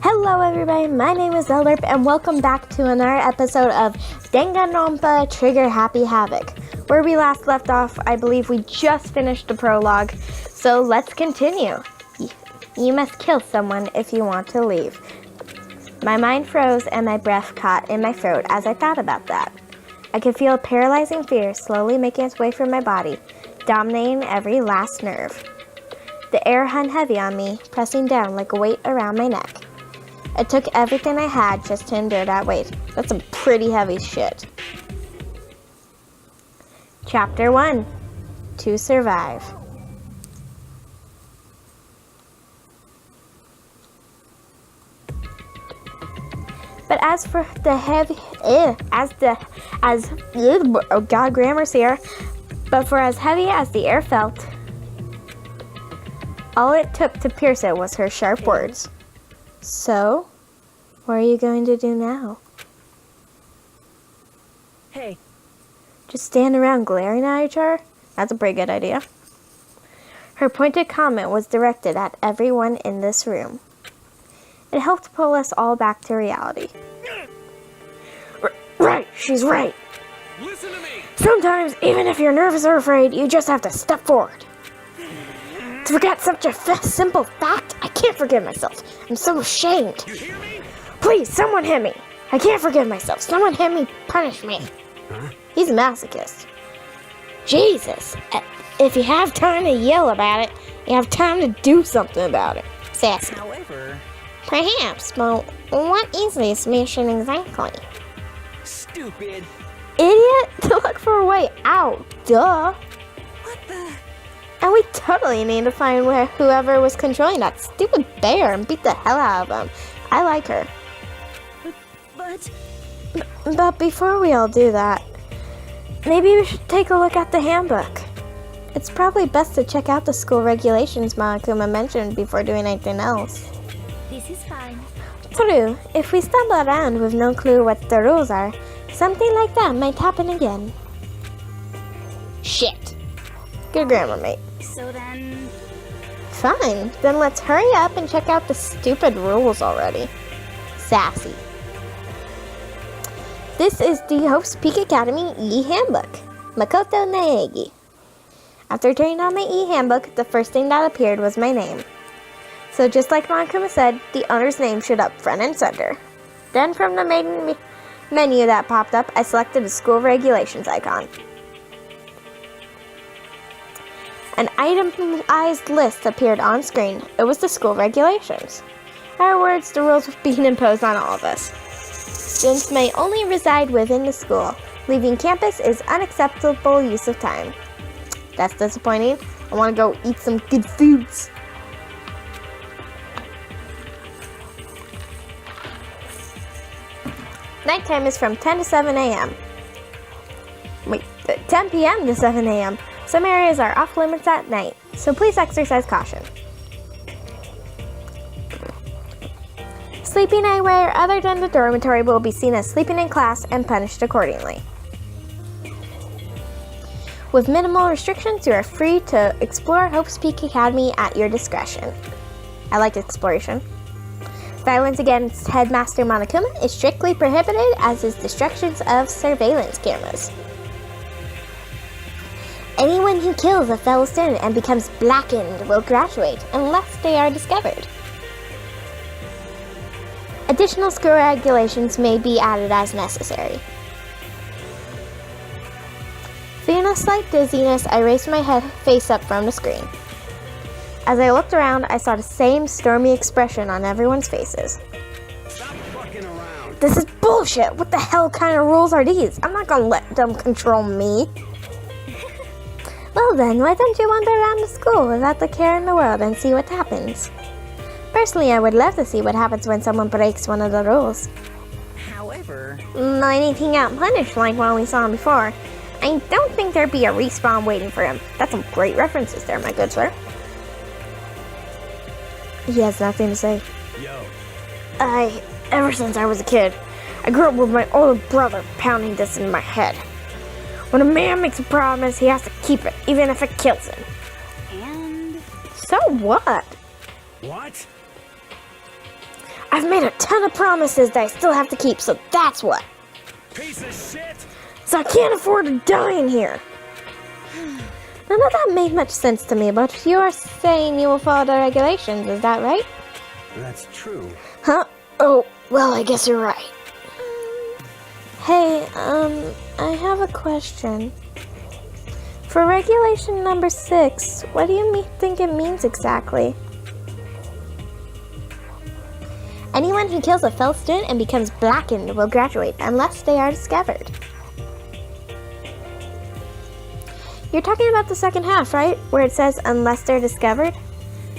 Hello everybody, my name is Elderp and welcome back to another episode of Danganronpa Trigger Happy Havoc. Where we last left off, I believe we just finished the prologue, so let's continue. You must kill someone if you want to leave. My mind froze and my breath caught in my throat as I thought about that. I could feel a paralyzing fear slowly making its way through my body, dominating every last nerve. The air hung heavy on me, pressing down like a weight around my neck. It took everything I had just to endure that weight. That's some pretty heavy shit. Chapter 1. To Survive. But as for the heavy, grammar's here. But for as heavy as the air felt, all it took to pierce it was her sharp words. So, what are you going to do now? Hey. Just stand around glaring at each other? That's a pretty good idea. Her pointed comment was directed at everyone in this room. It helped pull us all back to reality. Right, she's right. Listen to me. Sometimes, even if you're nervous or afraid, you just have to step forward. To forget such a simple fact, I can't forgive myself. I'm so ashamed. You hear me? Please, someone hit me. I can't forgive myself. Someone hit me, punish me. Huh? He's a masochist. Jesus. If you have time to yell about it, you have time to do something about it. Sassy. However... Perhaps, but what is this mission exactly? Stupid. Idiot! To look for a way out. Duh. What the... And we totally need to find whoever was controlling that stupid bear and beat the hell out of him. I like her. But before we all do that, maybe we should take a look at the handbook. It's probably best to check out the school regulations Monokuma mentioned before doing anything else. This is fine. True, if we stumble around with no clue what the rules are, something like that might happen again. Shit. Good grammar, mate. So then... Fine, then let's hurry up and check out the stupid rules already. Sassy. This is the Hope's Peak Academy e-handbook. Makoto Naegi. After turning on my e-handbook, the first thing that appeared was my name. So just like Monokuma said, the owner's name showed up front and center. Then from the main menu that popped up, I selected the school regulations icon. An itemized list appeared on screen. It was the school regulations. In other words, the rules being imposed on all of us. Students may only reside within the school. Leaving campus is unacceptable use of time. That's disappointing. I want to go eat some good foods. Nighttime is from 10 to 7 a.m. Wait, 10 p.m. to 7 a.m. Some areas are off limits at night, so please exercise caution. Sleeping anywhere other than the dormitory will be seen as sleeping in class and punished accordingly. With minimal restrictions, you are free to explore Hope's Peak Academy at your discretion. I like exploration. Violence against Headmaster Monokuma is strictly prohibited, as is destructions of surveillance cameras. Anyone who kills a fellow student and becomes blackened will graduate unless they are discovered. Additional school regulations may be added as necessary. Feeling a slight dizziness, I raised my head face up from the screen. As I looked around, I saw the same stormy expression on everyone's faces. Stop fucking around. This is bullshit! What the hell kind of rules are these? I'm not gonna let them control me. Well then, why don't you wander around the school without the care in the world and see what happens? Personally, I would love to see what happens when someone breaks one of the rules. However... Anything got punished like what we saw before. I don't think there'd be a respawn waiting for him. That's some great references there, my good sir. He has nothing to say. Yo. Ever since I was a kid, I grew up with my older brother pounding this in my head. When a man makes a promise, he has to keep it, even if it kills him. And... So what? What? I've made a ton of promises that I still have to keep, so that's what. Piece of shit! So I can't afford to die in here. None of that made much sense to me, but you are saying you will follow the regulations, is that right? That's true. Huh? Oh, well, I guess you're right. Hey, I have a question. For regulation number 6, what do you think it means exactly? Anyone who kills a fellow student and becomes blackened will graduate unless they are discovered. You're talking about the second half, right? Where it says unless they're discovered?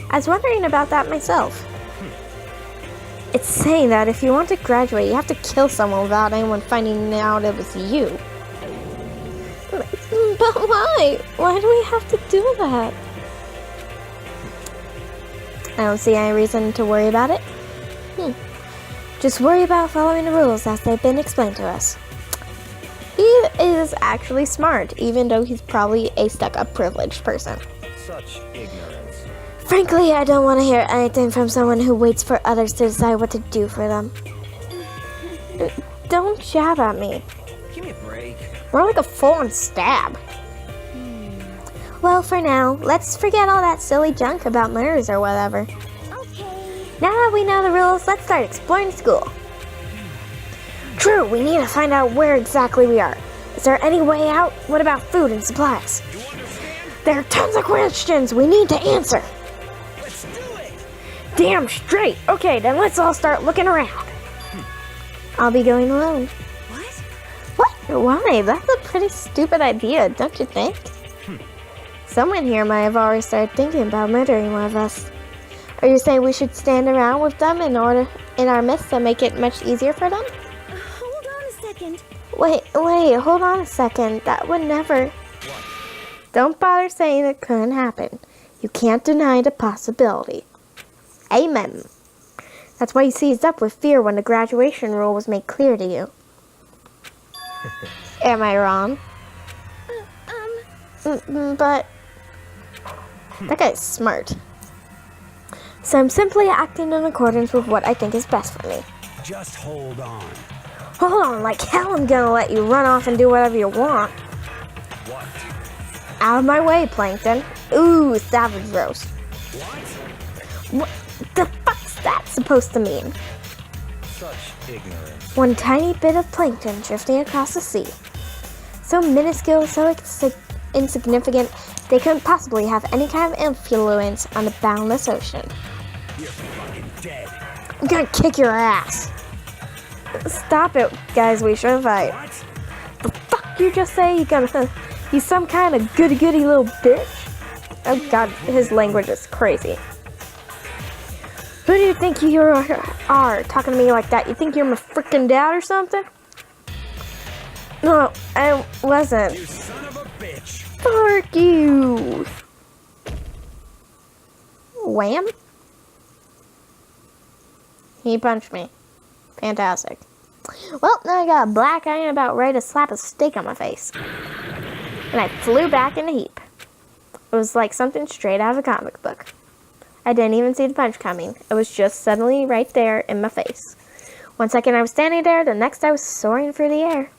I was wondering about that myself. It's saying that if you want to graduate, you have to kill someone without anyone finding out it was you. But why? Why do we have to do that? I don't see any reason to worry about it. Just worry about following the rules as they've been explained to us. He is actually smart, even though he's probably a stuck-up privileged person. Such ignorance. Frankly, I don't want to hear anything from someone who waits for others to decide what to do for them. Don't jab at me. Give me a break. More like a full-on stab. Well, for now, let's forget all that silly junk about murders or whatever. Okay. Now that we know the rules, let's start exploring school. True, we need to find out where exactly we are. Is there any way out? What about food and supplies? You understand? There are tons of questions we need to answer. Let's do it! Damn straight. Okay, then let's all start looking around. I'll be going alone. What? What? Why? That's a pretty stupid idea, don't you think? Someone here might have already started thinking about murdering one of us. Are you saying we should stand around with them in our midst to make it much easier for them? Hold on a second. Wait, hold on a second. That would never... Don't bother saying it couldn't happen. You can't deny the possibility. Amen. That's why you seized up with fear when the graduation rule was made clear to you. Am I wrong? But... That guy's smart. So I'm simply acting in accordance with what I think is best for me. Just hold on. Hold on, like hell I'm gonna let you run off and do whatever you want. What? Out of my way, Plankton. Ooh, savage roast. What? What the fuck's that supposed to mean? Such ignorance. One tiny bit of plankton drifting across the sea. So minuscule, so insignificant, they couldn't possibly have any kind of influence on the boundless ocean. You're fucking dead. I'm gonna kick your ass. Stop it, guys, we should fight. What? The fuck you just say? He's some kind of goody-goody little bitch? Oh god, his language is crazy. Who do you think you are talking to me like that? You think you're my freaking dad or something? No, I wasn't. You son of a bitch. Fuck you. Wham? He punched me. Fantastic. Well, now I got a black eye and about ready to slap a steak on my face. And I flew back in a heap. It was like something straight out of a comic book. I didn't even see the punch coming. It was just suddenly right there in my face. 1 second I was standing there, the next I was soaring through the air.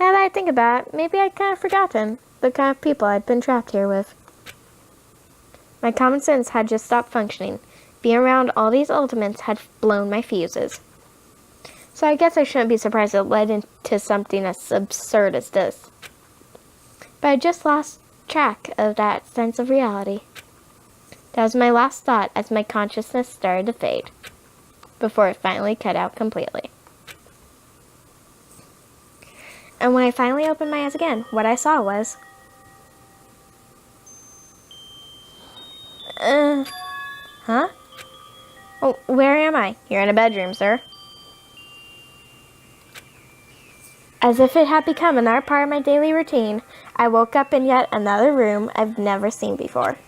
Now that I think about it, maybe I'd kind of forgotten the kind of people I'd been trapped here with. My common sense had just stopped functioning. Being around all these ultimates had blown my fuses. So I guess I shouldn't be surprised it led into something as absurd as this. But I just lost track of that sense of reality. That was my last thought as my consciousness started to fade, before it finally cut out completely. And when I finally opened my eyes again, what I saw was... Huh? Oh, where am I? You're in a bedroom, sir. As if it had become another part of my daily routine, I woke up in yet another room I've never seen before.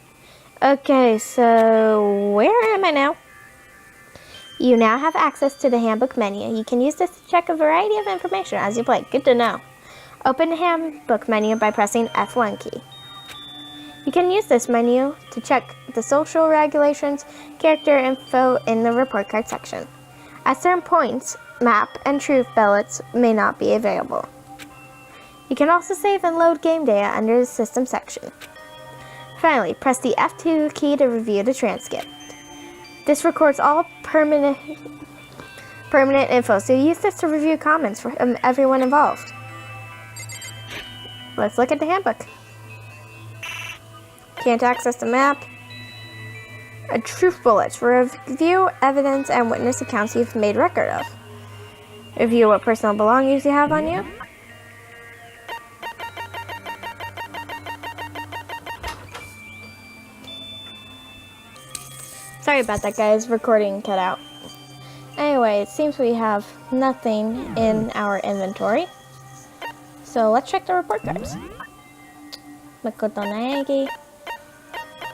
Okay, so where am I now? You now have access to the handbook menu. You can use this to check a variety of information as you play. Good to know. Open the handbook menu by pressing F1 key. You can use this menu to check the social regulations, character info in the report card section. At certain points, map and truth billets may not be available. You can also save and load game data under the system section. Finally, press the F2 key to review the transcript. This records all permanent info, so use this to review comments from everyone involved. Let's look at the handbook. Can't access the map. A truth bullet. Review evidence and witness accounts you've made record of. Review what personal belongings you have on you. Sorry about that, guys. Recording cut out. Anyway, it seems we have nothing in our inventory. So let's check the report cards. Makoto Naegi.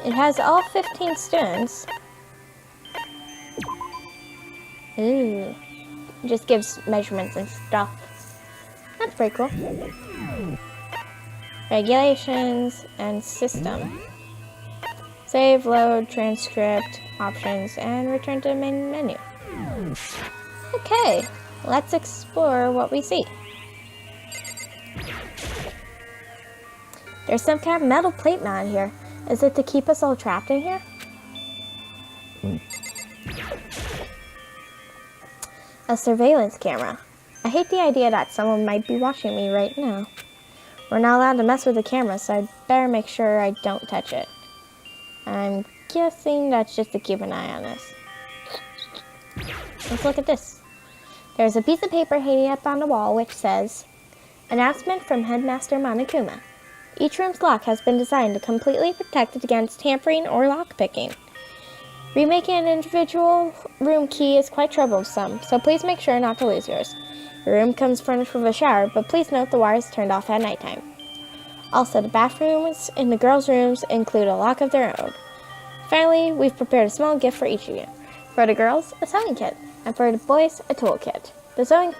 It has all 15 students. Ooh. It just gives measurements and stuff. That's pretty cool. Regulations and system. Save, load, transcript, options, and return to the main menu. Okay, let's explore what we see. There's some kind of metal plate mounted here. Is it to keep us all trapped in here? A surveillance camera. I hate the idea that someone might be watching me right now. We're not allowed to mess with the camera, so I'd better make sure I don't touch it. I'm guessing that's just to keep an eye on us. Let's look at this. There's a piece of paper hanging up on the wall which says, "Announcement from Headmaster Monokuma. Each room's lock has been designed to completely protect it against tampering or lockpicking. Remaking an individual room key is quite troublesome, so please make sure not to lose yours. Your room comes furnished with a shower, but please note the wires turned off at nighttime. Also, the bathrooms in the girls' rooms include a lock of their own. Finally, we've prepared a small gift for each of you. For the girls, a sewing kit, and for the boys, a tool kit. The sewing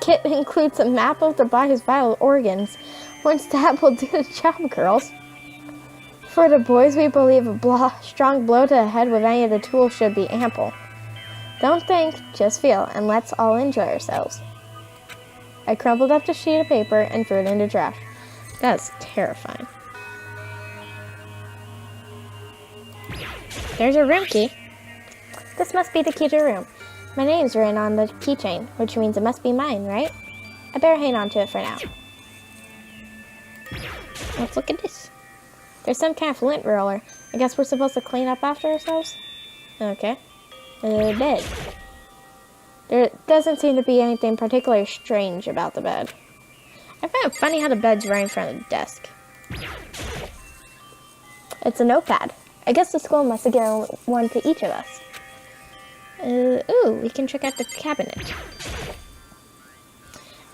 kit includes a map of the body's vital organs. One stab will do the job, girls. For the boys, we believe a strong blow to the head with any of the tools should be ample. Don't think, just feel, and let's all enjoy ourselves." I crumpled up the sheet of paper and threw it in the trash. That's terrifying. There's a room key. This must be the key to the room. My name's written on the keychain, which means it must be mine, right? I better hang on to it for now. Let's look at this. There's some kind of lint roller. I guess we're supposed to clean up after ourselves? Okay. Bed. There doesn't seem to be anything particularly strange about the bed. I find it funny how the bed's right in front of the desk. It's a notepad. I guess the school must have given one to each of us. Ooh, we can check out the cabinet.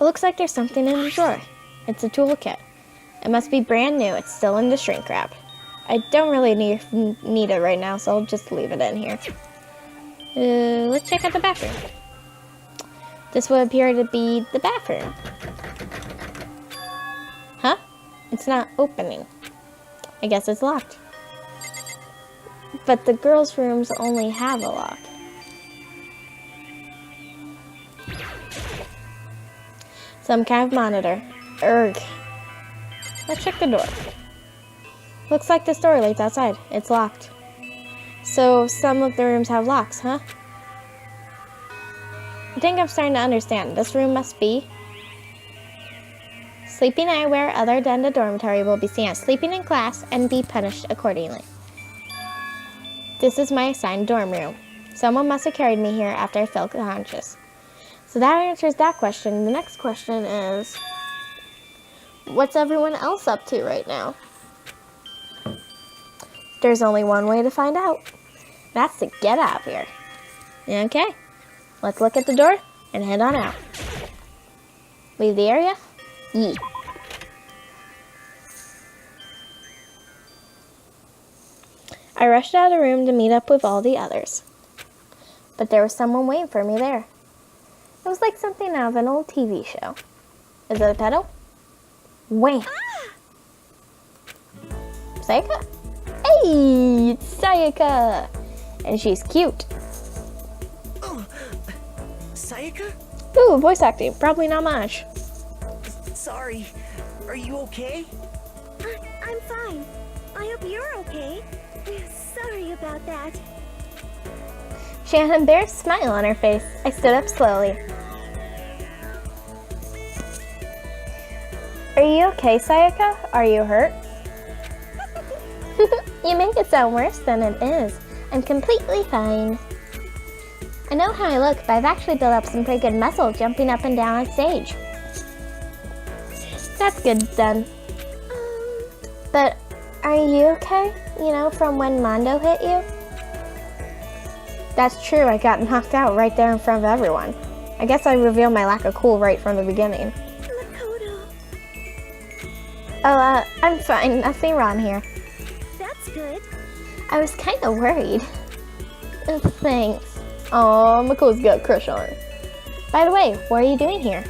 It looks like there's something in the drawer. It's a toolkit. It must be brand new. It's still in the shrink wrap. I don't really need it right now, so I'll just leave it in here. Let's check out the bathroom. This would appear to be the bathroom. Huh? It's not opening. I guess it's locked. But the girls' rooms only have a lock. Some kind of monitor. Urgh. Let's check the door. Looks like this door leads outside. It's locked. So some of the rooms have locks, huh? I think I'm starting to understand. This room must be... Sleeping anywhere other than the dormitory will be seen as sleeping in class and be punished accordingly. This is my assigned dorm room. Someone must have carried me here after I felt conscious. So that answers that question. The next question is... What's everyone else up to right now? There's only one way to find out. That's to get out of here. Okay, let's look at the door and head on out. Leave the area? Yee. I rushed out of the room to meet up with all the others. But there was someone waiting for me there. It was like something out of an old TV show. Is it a pedal? Wham! Sayaka? Hey, it's Sayaka! And she's cute. Sayaka? Ooh, voice acting. Probably not much. Sorry. Are you okay? I'm fine. I hope you're okay. Sorry about that. She had an embarrassed smile on her face. I stood up slowly. Are you okay, Sayaka? Are you hurt? You make it sound worse than it is. I'm completely fine. I know how I look, but I've actually built up some pretty good muscle jumping up and down on stage. That's good then. But are you okay? You know, from when Mondo hit you? That's true, I got knocked out right there in front of everyone. I guess I revealed my lack of cool right from the beginning. Makoto. Oh, I'm fine. Nothing wrong here. That's good. I was kind of worried. Thanks. Oh, Mako's got a crush on her. By the way, what are you doing here?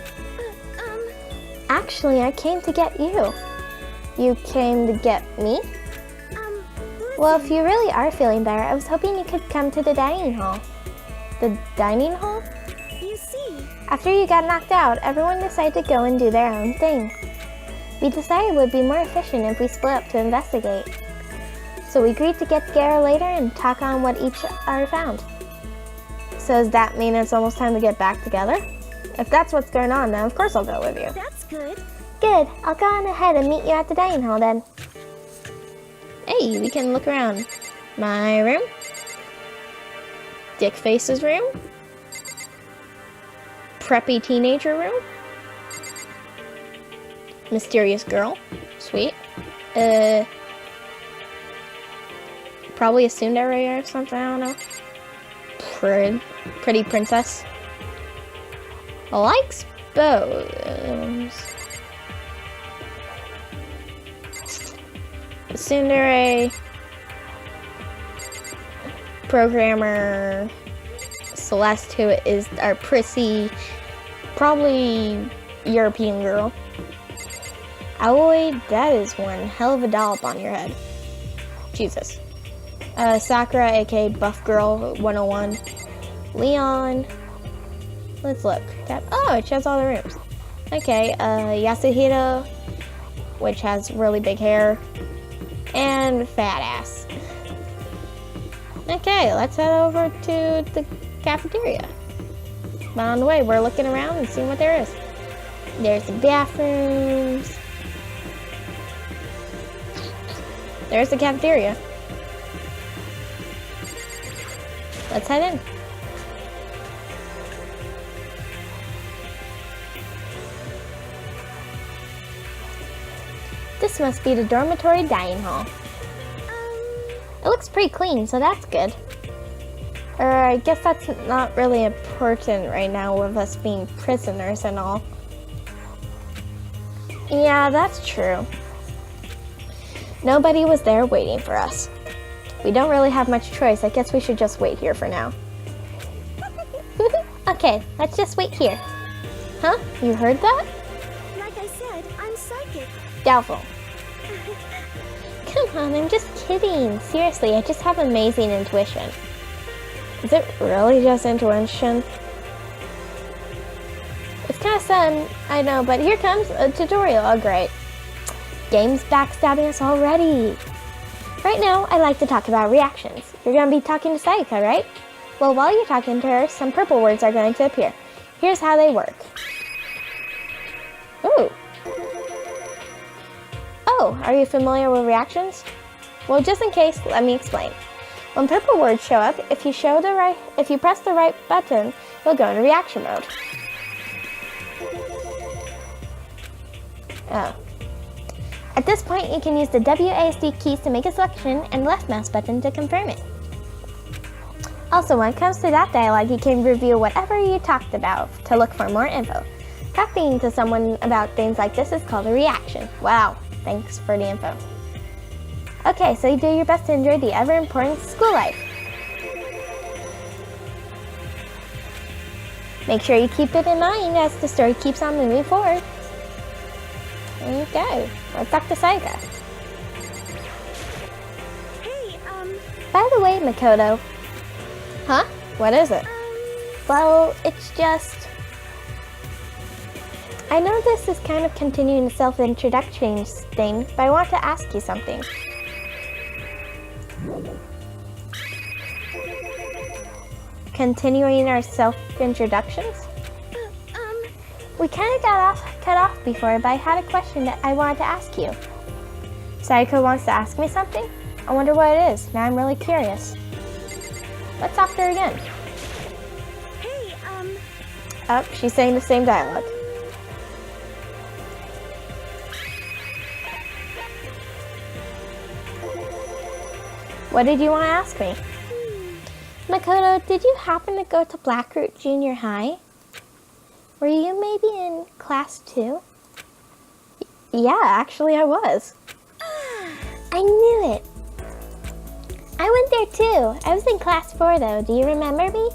Actually, I came to get you. You came to get me? Well, if you really are feeling better, I was hoping you could come to the dining hall. The dining hall? You see. After you got knocked out, everyone decided to go and do their own thing. We decided it would be more efficient if we split up to investigate. So we agreed to get together later and talk on what each other found. So does that mean it's almost time to get back together? If that's what's going on, then of course I'll go with you. That's good. Good. I'll go on ahead and meet you at the dining hall then. Hey, we can look around. My room. Dick Face's room. Preppy teenager room. Mysterious girl. Sweet. Probably a tsundere or something, I don't know. Pretty princess. Likes bows. Tsundere. Programmer. Celeste, who is our prissy, probably European girl. Aoi, that is one hell of a dollop on your head. Jesus. Sakura, aka Buff Girl 101. Leon. Let's look. Oh, it shows all the rooms. Okay, Yasuhiro, which has really big hair. And fat ass. Okay, let's head over to the cafeteria. But on the way, we're looking around and seeing what there is. There's the bathrooms. There's the cafeteria. Let's head in. This must be the dormitory dining hall. It looks pretty clean, so that's good. Or I guess that's not really important right now with us being prisoners and all. Yeah, that's true. Nobody was there waiting for us. We don't really have much choice. I guess we should just wait here for now. Okay, let's just wait here. Huh? You heard that? Like I said, I'm psychic. Doubtful. Come on, I'm just kidding. Seriously, I just have amazing intuition. Is it really just intuition? It's kind of sudden, I know, but here comes a tutorial. Oh, great. Game's backstabbing us already. Right now, I like to talk about reactions. You're going to be talking to Sayaka, right? Well, while you're talking to her, some purple words are going to appear. Here's how they work. Ooh. Oh, are you familiar with reactions? Well, just in case, let me explain. When purple words show up, if you press the right button, you'll go into reaction mode. Oh. At this point, you can use the WASD keys to make a selection and left mouse button to confirm it. Also, when it comes to that dialogue, you can review whatever you talked about to look for more info. Talking to someone about things like this is called a reaction. Wow, thanks for the info. Okay, so you do your best to enjoy the ever-important school life. Make sure you keep it in mind as the story keeps on moving forward. Okay, let's talk to Sayaka. Hey, By the way, Makoto. Huh? What is it? Well, it's just... I know this is kind of continuing the self-introduction thing, but I want to ask you something. Continuing our self-introductions? We kind of got cut off before, but I had a question that I wanted to ask you. Sayaka wants to ask me something? I wonder what it is. Now I'm really curious. Let's talk to her again. Hey, Oh, she's saying the same dialogue. What did you want to ask me? Makoto, did you happen to go to Blackroot Junior High? Were you maybe in class 2? Yeah, actually I was. I knew it. I went there too. I was in class 4 though. Do you remember me?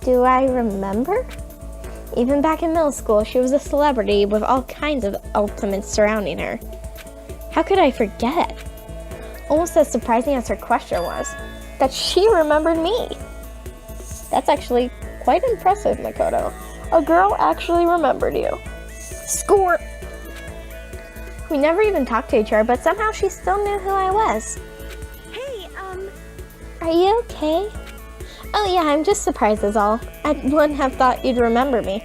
Do I remember? Even back in middle school, she was a celebrity with all kinds of ultimates surrounding her. How could I forget? Almost as surprising as her question was, that she remembered me. That's actually quite impressive, Makoto. A girl actually remembered you. Score! We never even talked to each other, but somehow she still knew who I was. hey, Are you okay? Oh yeah, I'm just surprised is all. I wouldn't have thought you'd remember me.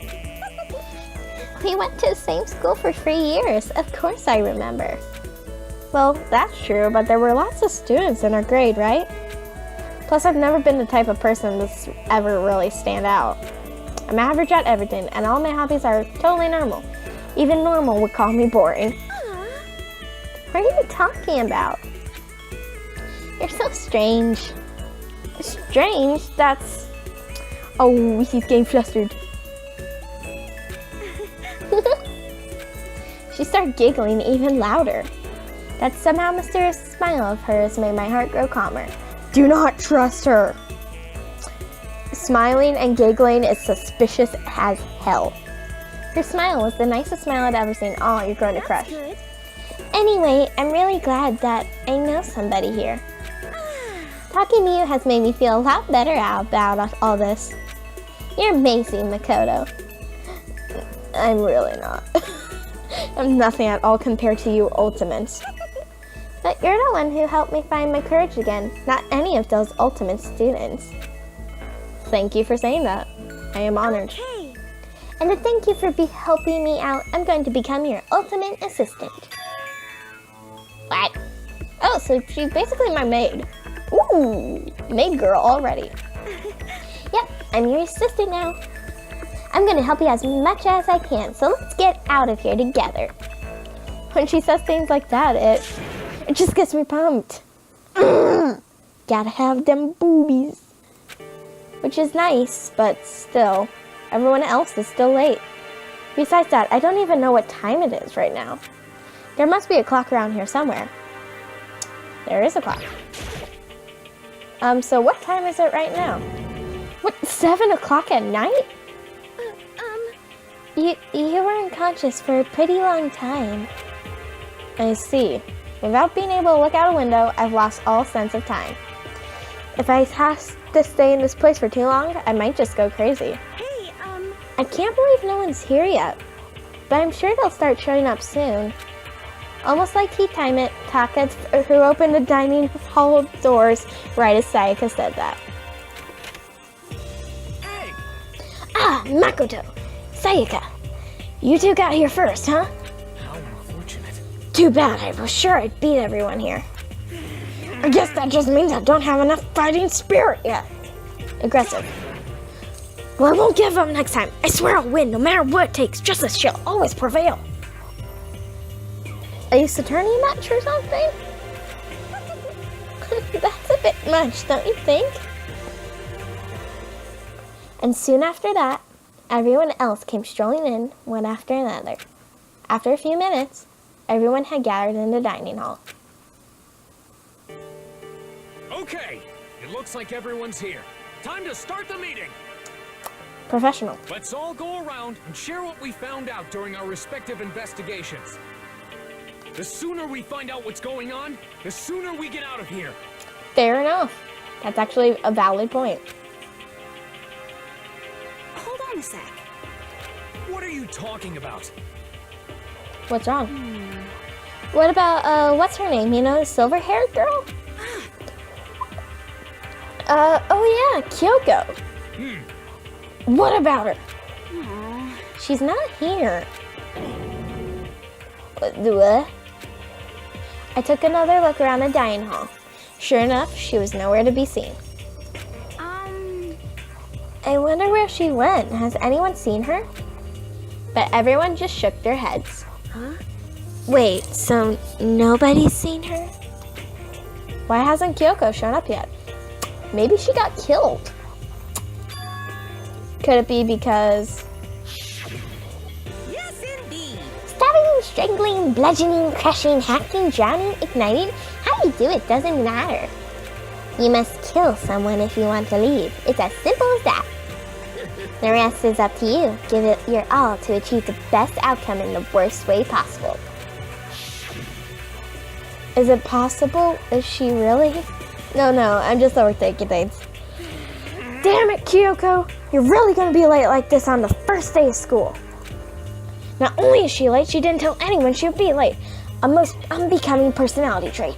We went to the same school for 3 years. Of course I remember. Well, that's true, but there were lots of students in our grade, right? Plus, I've never been the type of person that's ever really stand out. I'm average at everything, and all my hobbies are totally normal. Even normal would call me boring. What are you talking about? You're so strange. Strange? That's... Oh, he's getting flustered. She started giggling even louder. That somehow mysterious smile of hers made my heart grow calmer. Do not trust her. Smiling and giggling is suspicious as hell. Her smile was the nicest smile I'd ever seen. Oh, you're going to crush. good. Anyway, I'm really glad that I know somebody here. Talking to you has made me feel a lot better about all this. You're amazing, Makoto. I'm really not. I'm nothing at all compared to you ultimates. But you're the one who helped me find my courage again, not any of those ultimate students. Thank you for saying that. I am honored. Hey, And to thank you for helping me out, I'm going to become your ultimate assistant. What? Oh, so she's basically my maid. Ooh, maid girl already. Yep, I'm your assistant now. I'm going to help you as much as I can, so let's get out of here together. When she says things like that, it just gets me pumped. Gotta have them boobies. Which is nice, but still, everyone else is still late. Besides that, I don't even know what time it is right now. There must be a clock around here somewhere. There is a clock. So what time is it right now? What, 7 o'clock at night? You were unconscious for a pretty long time. I see. Without being able to look out a window, I've lost all sense of time. If I have to stay in this place for too long, I might just go crazy. hey, I can't believe no one's here yet, but I'm sure they'll start showing up soon. Almost like he timed it, Taka, who opened the dining hall doors right as Sayaka said that. Hey! Ah, Makoto! Sayaka! You two got here first, huh? How unfortunate. Too bad, I was sure I'd beat everyone here. I guess that just means I don't have enough fighting spirit yet. Aggressive. Well, I won't give up next time. I swear I'll win, no matter what it takes. Justice shall always prevail. Are you Saturnian match or something? That's a bit much, don't you think? And soon after that, everyone else came strolling in, one after another. After a few minutes, everyone had gathered in the dining hall. Okay, it looks like everyone's here. Time to start the meeting. Professional. Let's all go around and share what we found out during our respective investigations. The sooner we find out what's going on, the sooner we get out of here. Fair enough. That's actually a valid point. in a sec. What are you talking about? What's wrong? What about, what's her name? You know, the silver-haired girl? Oh yeah, Kyoko. What about her? She's not here. What? I took another look around the dining hall. Sure enough, she was nowhere to be seen. I wonder where she went. Has anyone seen her? But everyone just shook their heads. Huh? Wait, so nobody's seen her? Why hasn't Kyoko shown up yet? Maybe she got killed. Could it be because... Yes, indeed. Stabbing, strangling, bludgeoning, crushing, hacking, drowning, igniting, how you do it doesn't matter. You must kill someone if you want to leave. It's as simple as that. The rest is up to you. Give it your all to achieve the best outcome in the worst way possible. Is it possible? Is she really? No, I'm just overthinking things. Damn it, Kyoko! You're really gonna be late like this on the first day of school. Not only is she late, she didn't tell anyone she would be late. A most unbecoming personality trait.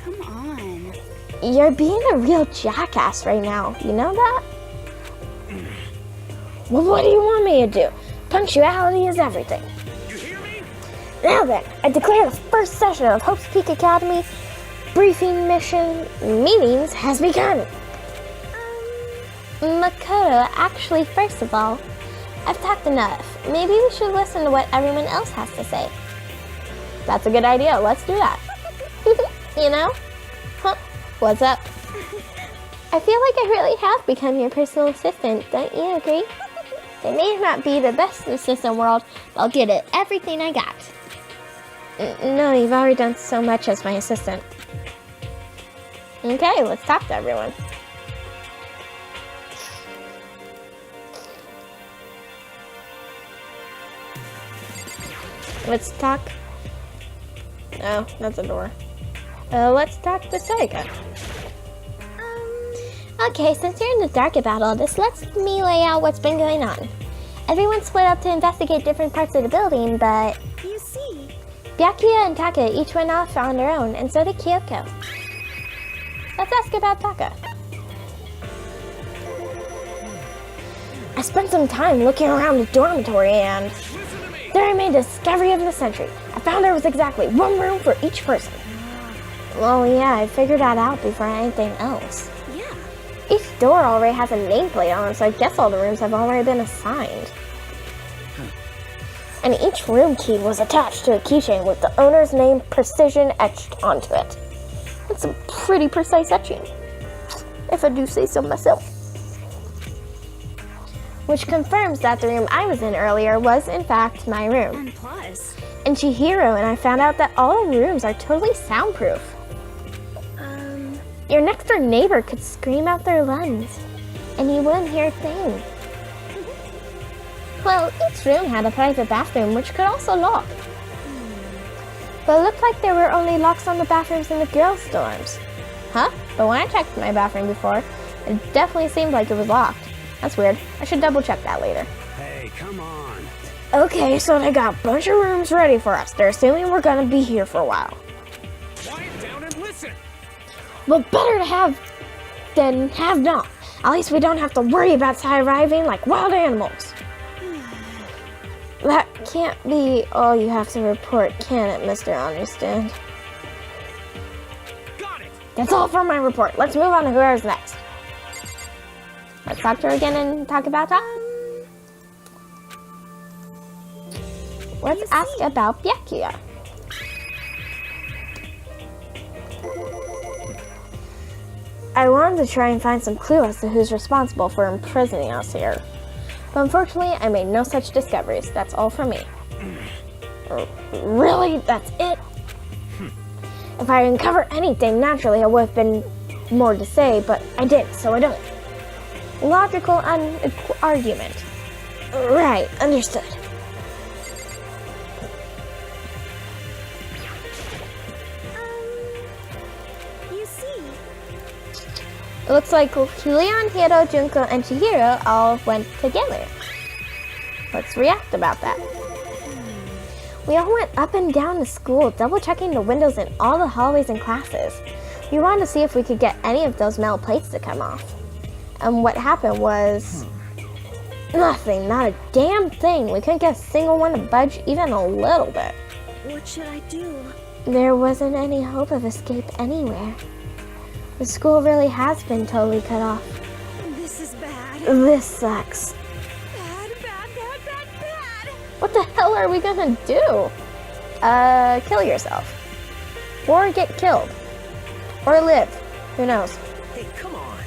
Come on. You're being a real jackass right now. You know that? Well, what do you want me to do? Punctuality is everything. You hear me? Now then, I declare the first session of Hope's Peak Academy briefing mission meetings has begun. Makoto, actually, first of all, I've talked enough. Maybe we should listen to what everyone else has to say. That's a good idea. Let's do that. You know? Huh? What's up? I feel like I really have become your personal assistant. Don't you agree? It may not be the best assistant world, but I'll give it everything I got. No, you've already done so much as my assistant. Okay, let's talk to everyone. Let's talk. Oh, that's a door. Let's talk to Saika. Okay, since you're in the dark about all this, let me lay out what's been going on. Everyone split up to investigate different parts of the building, but You see, Byakuya and Taka each went off on their own, and so did Kyoko. Let's ask about Taka. I spent some time looking around the dormitory, and there I made the discovery of the century. I found there was exactly one room for each person. Well, yeah, I figured that out before anything else. yeah. Each door already has a nameplate on it, so I guess all the rooms have already been assigned. And each room key was attached to a keychain with the owner's name precision etched onto it. That's some pretty precise etching, if I do say so myself. Which confirms that the room I was in earlier was, in fact, my room. And plus, In Chihiro, and I found out that all the rooms are totally soundproof. Your next door neighbor could scream out their lungs, and you wouldn't hear a thing. Well, each room had a private bathroom, which could also lock. But it looked like there were only locks on the bathrooms in the girls' dorms. Huh? But when I checked my bathroom before, it definitely seemed like it was locked. That's weird. I should double check that later. Hey, come on. Okay, so they got a bunch of rooms ready for us. They're assuming we're gonna be here for a while. Quiet down and listen. Well, better to have than have not. At least we don't have to worry about arriving like wild animals. That can't be all you have to report, can it, Mr. Understand? Got it. That's all for my report. Let's move on to whoever's next. Let's talk to her again and talk about that. Let's ask about Byakuya. I wanted to try and find some clue as to who's responsible for imprisoning us here. But unfortunately, I made no such discoveries. That's all for me. Really? That's it? If I uncover anything, naturally I would have been more to say, but I didn't, so I don't. Logical argument. Right, understood. you see, It looks like Leon, Hiro, Junko, and Chihiro all went together. let's react about that. We all went up and down the school, double-checking the windows in all the hallways and classes. We wanted to see if we could get any of those metal plates to come off. And what happened was... nothing, not a damn thing. We couldn't get a single one to budge even a little bit. What should I do? There wasn't any hope of escape anywhere. The school really has been totally cut off. This is bad. This sucks. Bad, bad, bad, bad, bad. What the hell are we gonna do? Kill yourself. Or get killed. Or live. Who knows? Hey, come on.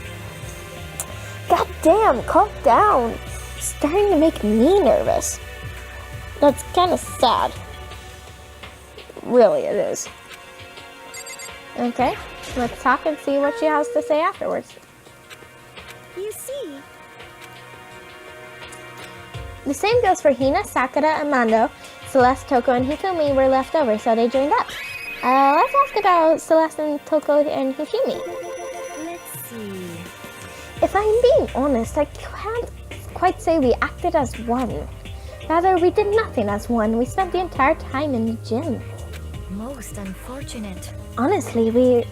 God damn, calm down. It's starting to make me nervous. That's kind of sad. Really, it is. Okay, let's talk and see what she has to say afterwards. You see, The same goes for Hina, Sakura, and Mando. Celeste, Toko, and Hifumi were left over, so they joined up. Let's ask about Celeste and Toko and Hifumi. let's see. If I'm being honest, I can't quite say we acted as one. Rather, we did nothing as one. We spent the entire time in the gym. Most unfortunate. Honestly, we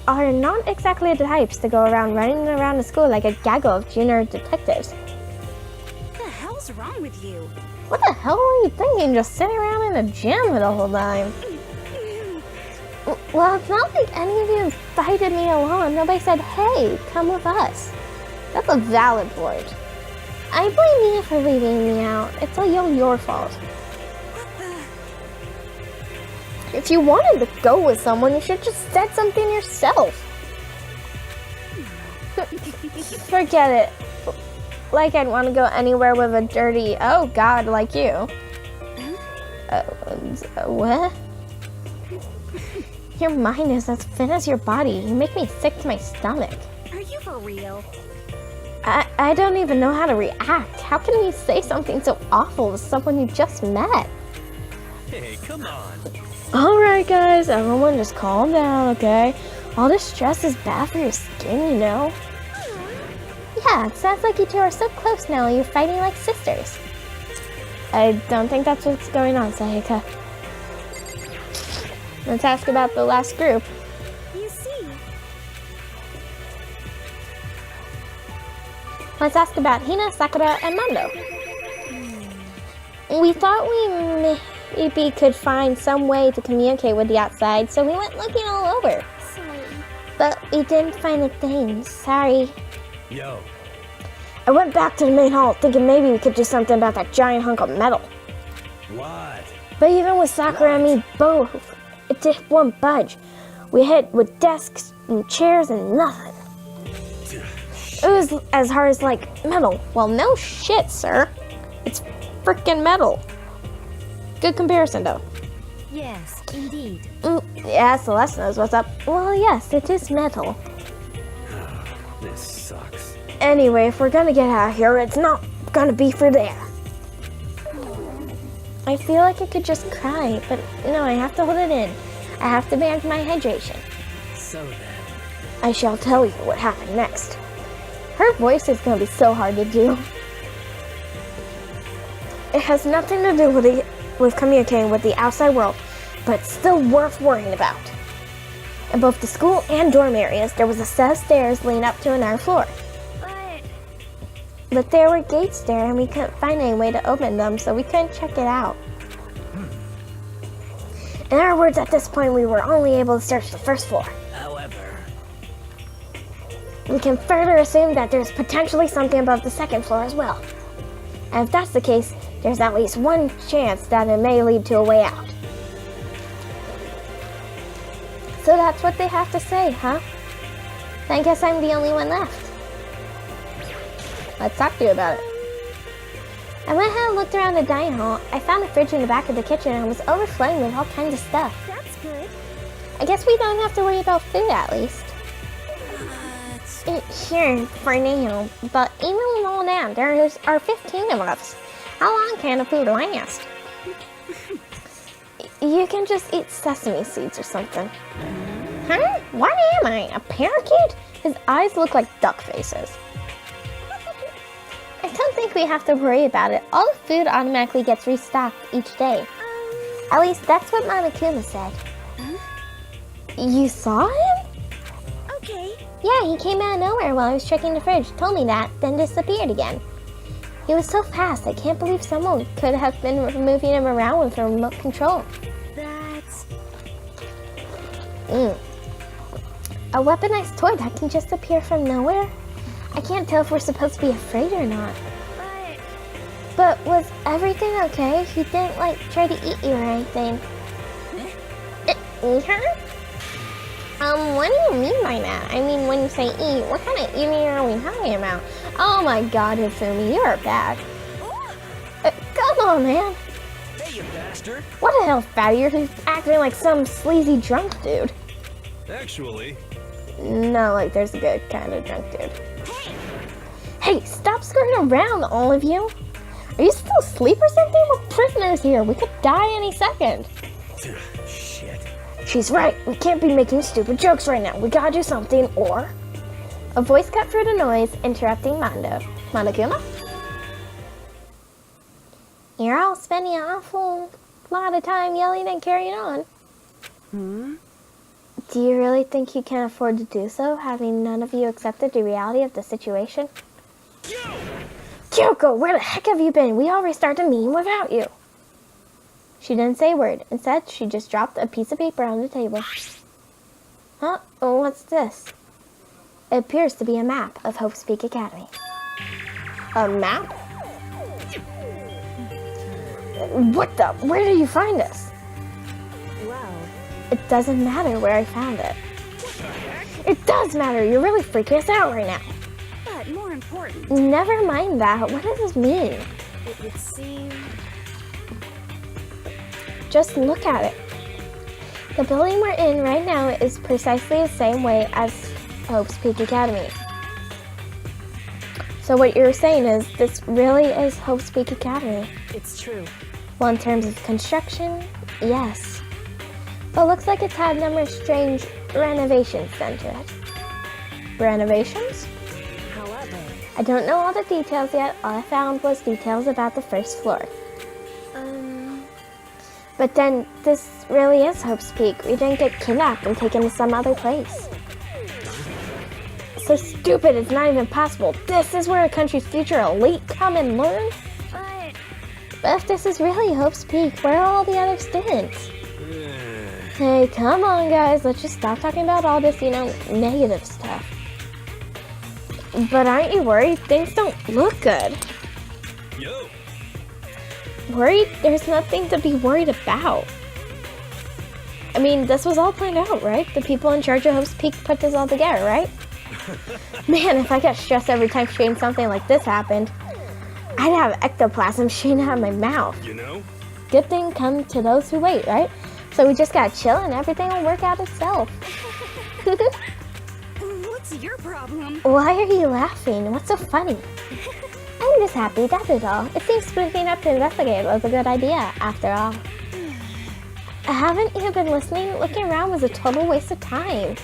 are not exactly the types to go around running around the school like a gaggle of junior detectives. What the hell's wrong with you? What the hell were you thinking, just sitting around in the gym the whole time? Well, it's not like any of you invited me along. Nobody said, hey, come with us. That's a valid point. I blame you for leaving me out. It's all your fault. If you wanted to go with someone, you should just said something yourself. Forget it. Like I'd want to go anywhere with a dirty, oh god, like you. What? Your mind is as thin as your body. You make me sick to my stomach. Are you for real? I don't even know how to react. How can you say something so awful to someone you just met? Hey, come on. Alright guys, everyone just calm down, okay? All this stress is bad for your skin, you know? Yeah, it sounds like you two are so close now, you're fighting like sisters. I don't think that's what's going on, Sayaka. Let's ask about the last group. You see, Let's ask about Hina, Sakura, and Mando. We thought we maybe could find some way to communicate with the outside, so we went looking all over. sorry. But we didn't find a thing, sorry. Yo, I went back to the main hall thinking maybe we could do something about that giant hunk of metal. what? But even with Sakura and me both, it won't budge. We hit with desks and chairs and nothing. It was as hard as like metal. Well, no shit, sir. It's freaking metal. Good comparison, though. Yes, indeed. Yeah, Celeste knows what's up. Well, yes, it is metal. This sucks. Anyway, if we're gonna get out of here, it's not gonna be for there. I feel like I could just cry, but no, I have to hold it in. I have to manage my hydration. So then. I shall tell you what happened next. Her voice is gonna be so hard to do. It has nothing to do with communicating with the outside world, but it's still worth worrying about. In both the school and dorm areas, there was a set of stairs leading up to another floor. But there were gates there and we couldn't find any way to open them, so we couldn't check it out. In other words, at this point, we were only able to search the first floor. However, We can further assume that there's potentially something above the second floor as well. And if that's the case, there's at least one chance that it may lead to a way out. So that's what they have to say, huh? I guess I'm the only one left. Let's talk to you about it. I went ahead and looked around the dining hall. I found a fridge in the back of the kitchen and it was overflowing with all kinds of stuff. That's good. I guess we don't have to worry about food at least. Sure, for now. But even with all that, there are 15 of us. How long can the food last? You can just eat sesame seeds or something. Huh? What am I? A parakeet? His eyes look like duck faces. I don't think we have to worry about it. All the food automatically gets restocked each day. At least that's what Monokuma said. You saw him? Okay. Yeah, he came out of nowhere while I was checking the fridge, told me that, then disappeared again. He was so fast, I can't believe someone could have been moving him around with a remote control. That's... A weaponized toy that can just appear from nowhere? I can't tell if we're supposed to be afraid or not. But was everything okay? He didn't, like, try to eat you or anything. Eat her? What do you mean by that? I mean, when you say eat, what kind of eating are we talking about? Oh my god, Hifumi, you're bad. Come on, man. Hey, you bastard! What the hell, fatty? You're just acting like some sleazy drunk dude. Actually, No, like, there's a good kind of drunk dude. Hey, stop skirting around, all of you. Are you still asleep or something? We're prisoners here. We could die any second. shit. She's right. We can't be making stupid jokes right now. We gotta do something, or... A voice cut through the noise, interrupting Monokuma? You're all spending an awful lot of time yelling and carrying on. Do you really think you can afford to do so, having none of you accepted the reality of the situation? Kyoko, where the heck have you been? We all restarted the meeting without you. She didn't say a word. Instead, she just dropped a piece of paper on the table. Huh? Oh, what's this? It appears to be a map of Hope's Peak Academy. A map? What the? Where did you find this? Wow. It doesn't matter where I found it. It does matter. You're really freaking us out right now. But more important, Never mind that. What does this mean? it would seem... Just look at it. The building we're in right now is precisely the same way as Hope's Peak Academy. So what you're saying is this really is Hope's Peak Academy. It's true. Well, in terms of construction, yes. But looks like it's had numerous strange renovations done to it. Renovations? However... I don't know all the details yet. All I found was details about the first floor. But then, this really is Hope's Peak. We didn't get kidnapped and taken to some other place. So stupid, it's not even possible. This is where a country's future elite come and learn? But if this is really Hope's Peak, where are all the other students? Hey, come on guys, let's just stop talking about all this, negative stuff. But aren't you worried? Things don't look good. Yo! Worried? There's nothing to be worried about. I mean, this was all planned out, right? The people in charge of Hope's Peak put this all together, right? Man, if I got stressed every time seeing something like this happened, I'd have ectoplasm shooting out of my mouth. You know? Good thing come to those who wait, right? So we just gotta chill and everything will work out itself. What's your problem? Why are you laughing? What's so funny? I'm just happy, that is all. It seems splitting up to investigate was a good idea, after all. Haven't you been listening? Looking around was a total waste of time.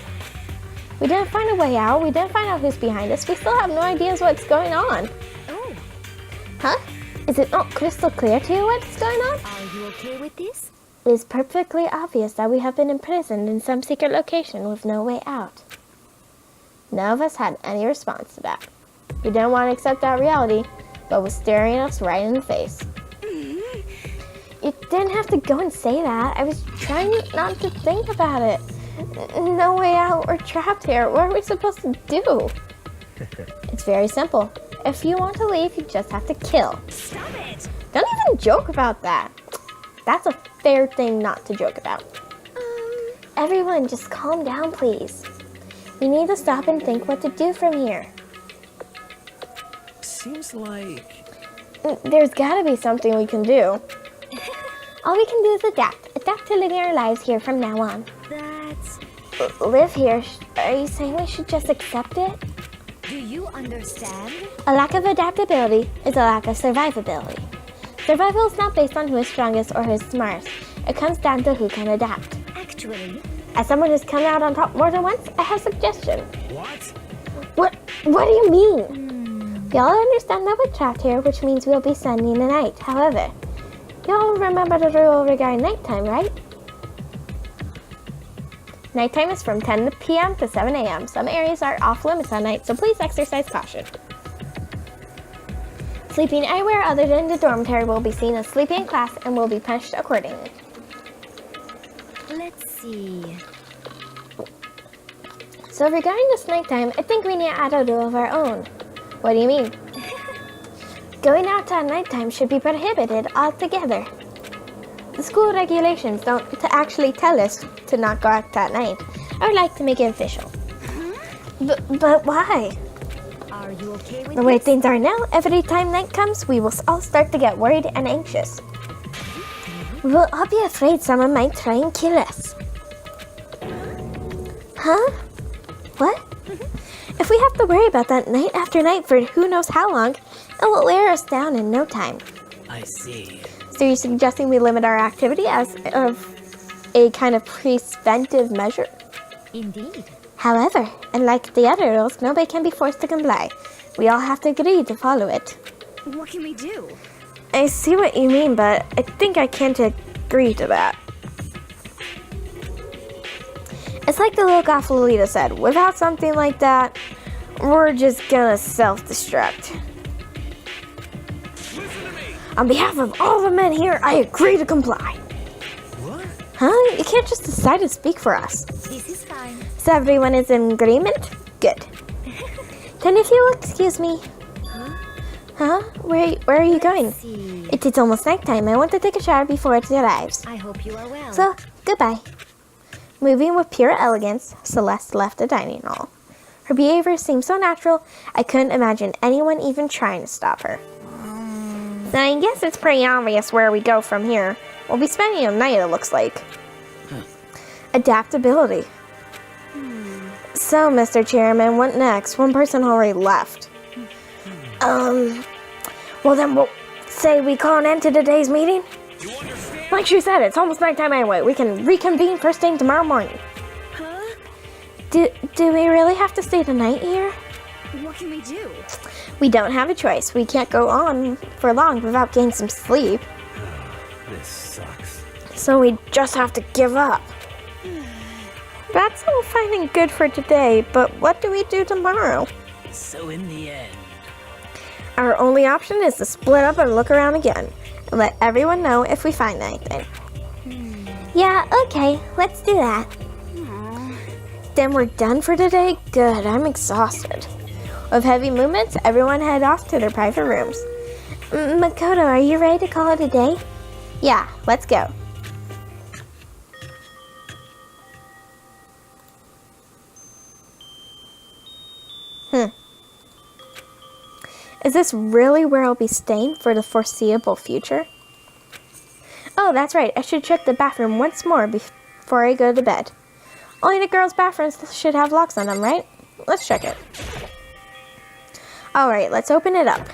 We didn't find a way out, we didn't find out who's behind us, we still have no ideas what's going on. Oh, Huh? Is it not crystal clear to you what's going on? are you okay with this? It is perfectly obvious that we have been imprisoned in some secret location with no way out. None of us had any response to that. We didn't want to accept that reality, but was staring us right in the face. You didn't have to go and say that. I was trying not to think about it. No way out. We're trapped here. What are we supposed to do? It's very simple. If you want to leave, you just have to kill. Stop it! Don't even joke about that. That's a fair thing not to joke about. Everyone, just calm down, please. We need to stop and think what to do from here. Seems like... There's gotta be something we can do. All we can do is adapt. Adapt to living our lives here from now on. That's... Live here? Are you saying we should just accept it? Do you understand? A lack of adaptability is a lack of survivability. Survival is not based on who is strongest or who is smartest. It comes down to who can adapt. Actually, As someone who's come out on top more than once, I have a suggestion. What? What do you mean? Y'all understand that we're trapped here, which means we'll be spending the night. However, y'all remember the rule regarding nighttime, right? Nighttime is from 10 p.m. to 7 a.m. Some areas are off limits at night, so please exercise caution. Sleeping anywhere other than the dormitory will be seen as sleeping in class and will be punished accordingly. Let's see. So regarding this nighttime, I think we need to add a rule of our own. What do you mean? Going out at nighttime should be prohibited altogether. The school regulations don't actually tell us to not go out at night. I would like to make it official. But why? Are you okay with The way this? things are now, every time night comes, we will all start to get worried and anxious. We will all be afraid someone might try and kill us. Huh? What? If we have to worry about that night after night for who knows how long, it will wear us down in no time. I see. So you're suggesting we limit our activity as of a kind of preventive measure? Indeed. However, unlike the other rules, nobody can be forced to comply. We all have to agree to follow it. What can we do? I see what you mean, but I think I can't agree to that. It's like the little goth Lolita said, without something like that, we're just gonna self-destruct. On behalf of all the men here, I agree to comply. What? Huh? You can't just decide to speak for us. This is fine. So everyone is in agreement? Good. Then if you'll excuse me. Huh? Where are you going? Let's see. It is almost nighttime. I want to take a shower before it arrives. I hope you are well. So, goodbye. Moving with pure elegance, Celeste left the dining hall. Her behavior seemed so natural, I couldn't imagine anyone even trying to stop her. I guess it's pretty obvious where we go from here. We'll be spending a night, it looks like. Adaptability. So, Mr. Chairman, what next? One person already left. Well then we'll say we call an end to today's meeting? You understand? Like she said, it's almost nighttime anyway. We can reconvene first thing tomorrow morning. Huh? Do we really have to stay the night here? What can we do? We don't have a choice. We can't go on for long without getting some sleep. This sucks. So we just have to give up. That's all fine and good for today, but what do we do tomorrow? So in the end, Our only option is to split up and look around again, and let everyone know if we find anything. Yeah, okay, let's do that. Then we're done for today? Good, I'm exhausted. With heavy movements, everyone head off to their private rooms. Makoto, are you ready to call it a day? Yeah, let's go. Is this really where I'll be staying for the foreseeable future? Oh, that's right. I should check the bathroom once more before I go to bed. Only the girls' bathrooms should have locks on them, right? Let's check it. Alright, let's open it up.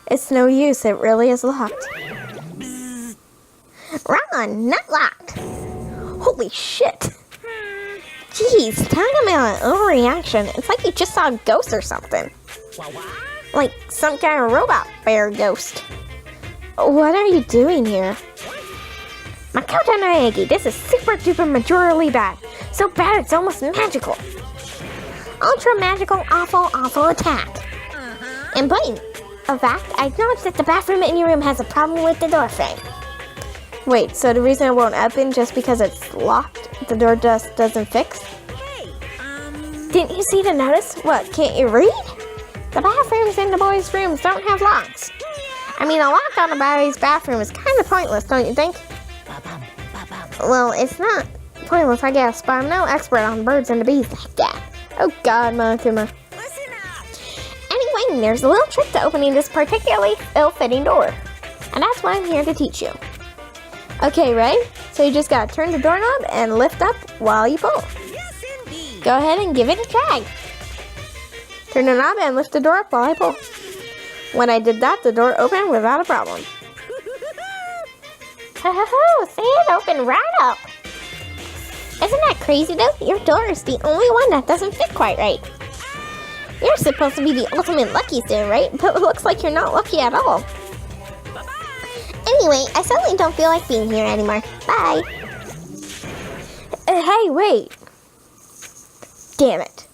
It's no use. It really is locked. Wrong! Not locked! Holy shit! Jeez, talking about an overreaction. It's like you just saw a ghost or something. Like some kind of robot bear ghost. What are you doing here? Makoto Naegi, this is super duper majorly bad. So bad it's almost magical. Ultra magical, awful attack. And blatant. In fact, I acknowledge that the bathroom in your room has a problem with the door frame. Wait, so the reason it won't open just because it's locked? The door just doesn't fix? Didn't you see the notice? What, can't you read? The bathrooms in the boys' rooms don't have locks. I mean, a lock on the boys' bathroom is kind of pointless, don't you think? Well, it's not pointless, I guess, but I'm no expert on birds and the bees like that. Oh God, Monokuma. Listen up! Anyway, there's a little trick to opening this particularly ill-fitting door. And that's what I'm here to teach you. Okay, ready? So you just gotta turn the doorknob and lift up while you pull. Yes, indeed! Go ahead and give it a try. Turn the knob and lift the door up while I pull. When I did that, the door opened without a problem. Ho-ho-ho, see it open right up. Isn't that crazy though? Your door is the only one that doesn't fit quite right. You're supposed to be the ultimate lucky soon, right? But it looks like you're not lucky at all. Anyway, I suddenly don't feel like being here anymore. Bye. Hey, wait. Damn it.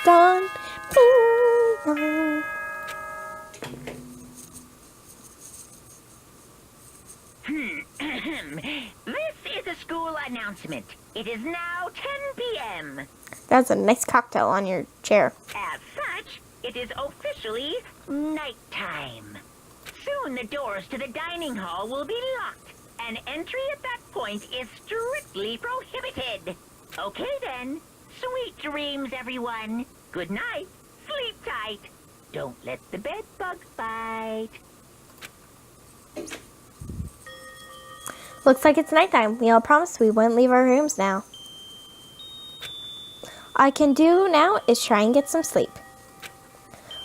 Dun, ding, dong. This is a school announcement. It is now 10 p.m. That's a nice cocktail on your chair. As such, it is officially nighttime. Soon the doors to the dining hall will be locked, and entry at that point is strictly prohibited. Okay then. Sweet dreams, everyone. Good night. Sleep tight. Don't let the bed bugs bite. Looks like it's nighttime. We all promised we wouldn't leave our rooms now. All I can do now is try and get some sleep.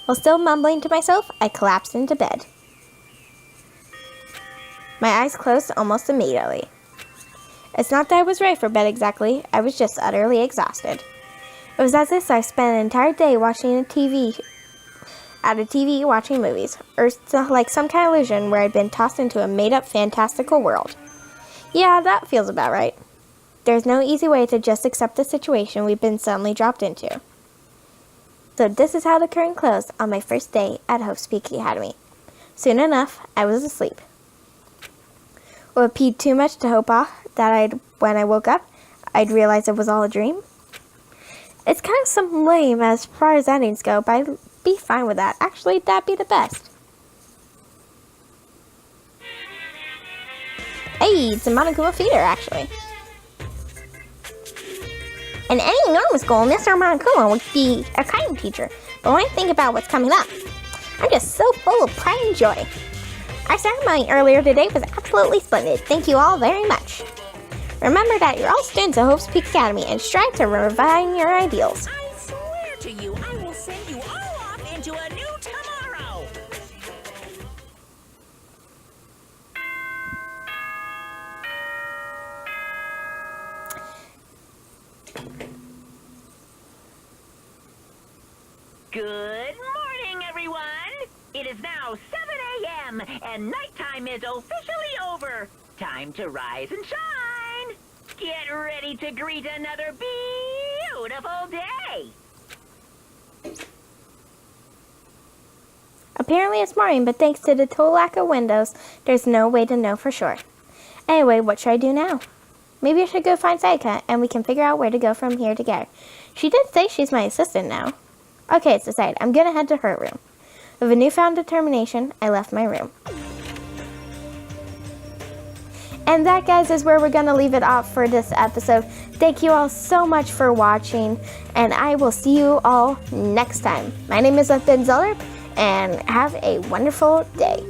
While still mumbling to myself, I collapsed into bed. My eyes closed almost immediately. It's not that I was ready for bed exactly, I was just utterly exhausted. It was as if I spent an entire day watching a TV watching movies, or like some kind of illusion where I'd been tossed into a made-up fantastical world. Yeah, that feels about right. There's no easy way to just accept the situation we've been suddenly dropped into. So this is how the curtain closed on my first day at Hope's Peak Academy. Soon enough, I was asleep. Well, it peed too much to hope that when I woke up, I'd realize it was all a dream. It's kind of something lame as far as endings go, but I'd be fine with that. Actually, that'd be the best. Hey, it's a Monokuma feeder, actually. In any normal school, Mr. Monokuma would be a kind teacher, but when I think about what's coming up, I'm just so full of pride and joy. Our ceremony earlier today was absolutely splendid. Thank you all very much. Remember that you're all students at Hope's Peak Academy and strive to refine your ideals. I swear to you, I will send you all off into a new tomorrow. Good morning, everyone. It is now 7 a.m. and nighttime is officially over. Time to rise and shine. Get ready to greet another beautiful day. Apparently it's morning, but thanks to the total lack of windows, there's no way to know for sure. Anyway, what should I do now? Maybe I should go find Sayaka, and we can figure out where to go from here together. She did say she's my assistant now. Okay, it's decided. I'm gonna head to her room. With a newfound determination, I left my room. And that, guys, is where we're going to leave it off for this episode. Thank you all so much for watching, and I will see you all next time. My name is Ben Zeller, and have a wonderful day.